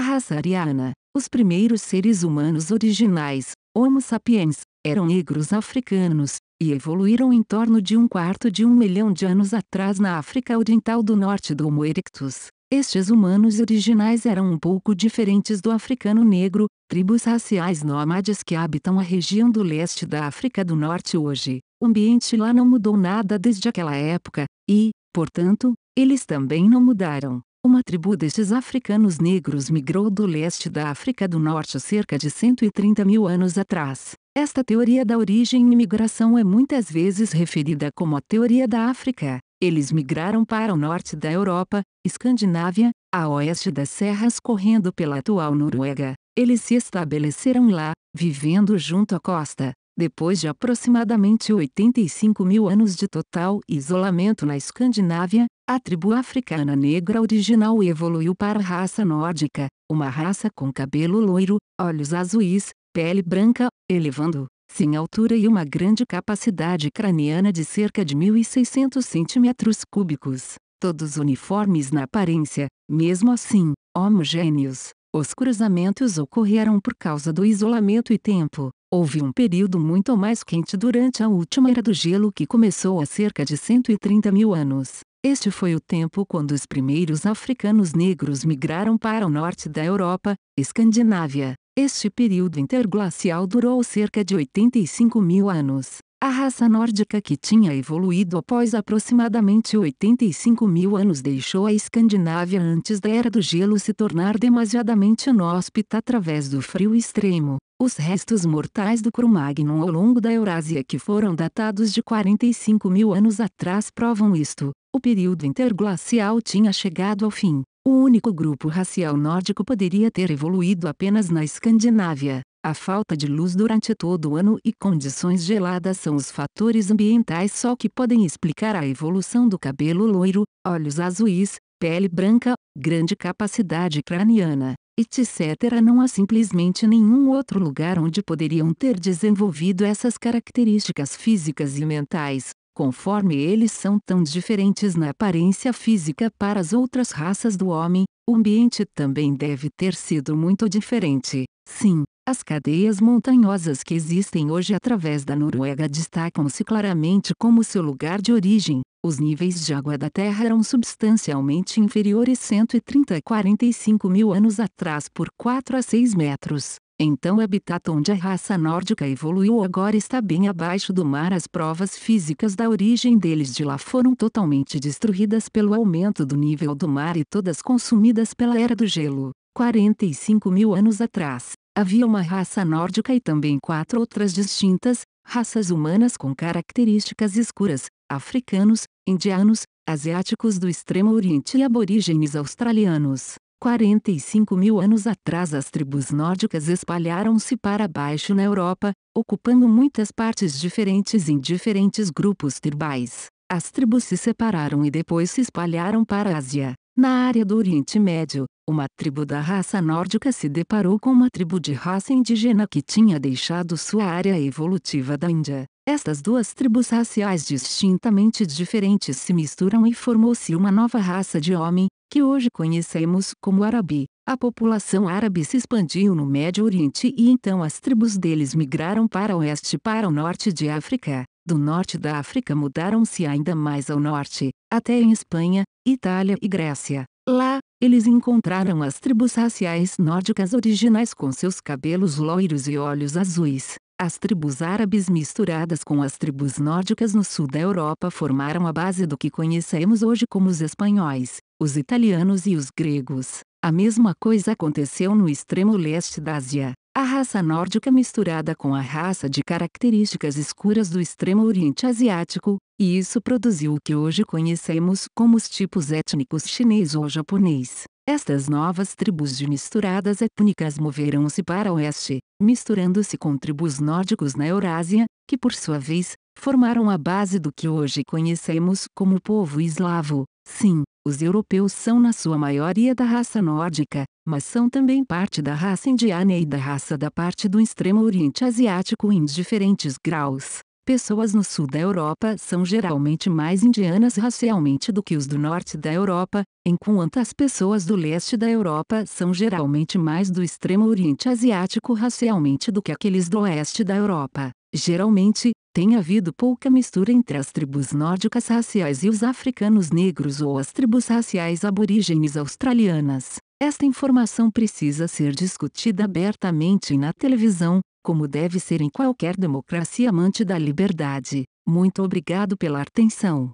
raça ariana. Os primeiros seres humanos originais, Homo sapiens, eram negros africanos, e evoluíram em torno de 1/4 de 1 milhão de anos atrás na África Oriental do norte do Homo erectus. Estes humanos originais eram um pouco diferentes do africano negro, tribos raciais nômades que habitam a região do leste da África do Norte hoje. O ambiente lá não mudou nada desde aquela época, e, portanto, eles também não mudaram. Uma tribo destes africanos negros migrou do leste da África do Norte cerca de 130 mil anos atrás. Esta teoria da origem e migração é muitas vezes referida como a teoria da África. Eles migraram para o norte da Europa, Escandinávia, a oeste das serras correndo pela atual Noruega. Eles se estabeleceram lá, vivendo junto à costa. Depois de aproximadamente 85 mil anos de total isolamento na Escandinávia, a tribo africana negra original evoluiu para a raça nórdica, uma raça com cabelo loiro, olhos azuis, pele branca, elevando-se em altura e uma grande capacidade craniana de cerca de 1.600 centímetros cúbicos. Todos uniformes na aparência, mesmo assim, homogêneos. Os cruzamentos ocorreram por causa do isolamento e tempo. Houve um período muito mais quente durante a última era do gelo que começou há cerca de 130 mil anos. Este foi o tempo quando os primeiros africanos negros migraram para o norte da Europa, Escandinávia. Este período interglacial durou cerca de 85 mil anos. A raça nórdica que tinha evoluído após aproximadamente 85 mil anos deixou a Escandinávia antes da Era do Gelo se tornar demasiadamente inóspita através do frio extremo. Os restos mortais do Cro-Magnon ao longo da Eurásia que foram datados de 45 mil anos atrás provam isto. O período interglacial tinha chegado ao fim. O único grupo racial nórdico poderia ter evoluído apenas na Escandinávia. A falta de luz durante todo o ano e condições geladas são os fatores ambientais só que podem explicar a evolução do cabelo loiro, olhos azuis, pele branca, grande capacidade craniana, etc. Não há simplesmente nenhum outro lugar onde poderiam ter desenvolvido essas características físicas e mentais, conforme eles são tão diferentes na aparência física para as outras raças do homem. O ambiente também deve ter sido muito diferente. Sim, as cadeias montanhosas que existem hoje através da Noruega destacam-se claramente como seu lugar de origem. Os níveis de água da Terra eram substancialmente inferiores 130 a 45 mil anos atrás por 4 a 6 metros. Então o habitat onde a raça nórdica evoluiu agora está bem abaixo do mar. As provas físicas da origem deles de lá foram totalmente destruídas pelo aumento do nível do mar e todas consumidas pela Era do Gelo. 45 mil anos atrás, havia uma raça nórdica e também 4 outras distintas, raças humanas com características escuras, africanos, indianos, asiáticos do Extremo Oriente e aborígenes australianos. 45 mil anos atrás as tribos nórdicas espalharam-se para baixo na Europa, ocupando muitas partes diferentes em diferentes grupos tribais. As tribos se separaram e depois se espalharam para a Ásia. Na área do Oriente Médio, uma tribo da raça nórdica se deparou com uma tribo de raça indígena que tinha deixado sua área evolutiva da Índia. Estas duas tribos raciais distintamente diferentes se misturam e formou-se uma nova raça de homem, que hoje conhecemos como árabe. A população árabe se expandiu no Médio Oriente e então as tribos deles migraram para o oeste e para o norte de África. Do norte da África mudaram-se ainda mais ao norte, até em Espanha, Itália e Grécia. Lá, eles encontraram as tribos raciais nórdicas originais com seus cabelos loiros e olhos azuis. As tribos árabes misturadas com as tribos nórdicas no sul da Europa formaram a base do que conhecemos hoje como os espanhóis, os italianos e os gregos. A mesma coisa aconteceu no extremo leste da Ásia. A raça nórdica misturada com a raça de características escuras do extremo oriente asiático, e isso produziu o que hoje conhecemos como os tipos étnicos chinês ou japonês. Estas novas tribos de misturadas étnicas moveram-se para o oeste, misturando-se com tribos nórdicos na Eurásia, que por sua vez, formaram a base do que hoje conhecemos como povo eslavo. Sim, os europeus são na sua maioria da raça nórdica, mas são também parte da raça indiana e da raça da parte do extremo oriente asiático em diferentes graus. Pessoas no sul da Europa são geralmente mais indianas racialmente do que os do norte da Europa, enquanto as pessoas do leste da Europa são geralmente mais do extremo oriente asiático racialmente do que aqueles do oeste da Europa. Geralmente, tem havido pouca mistura entre as tribos nórdicas raciais e os africanos negros ou as tribos raciais aborígenes australianas. Esta informação precisa ser discutida abertamente na televisão, como deve ser em qualquer democracia amante da liberdade. Muito obrigado pela atenção.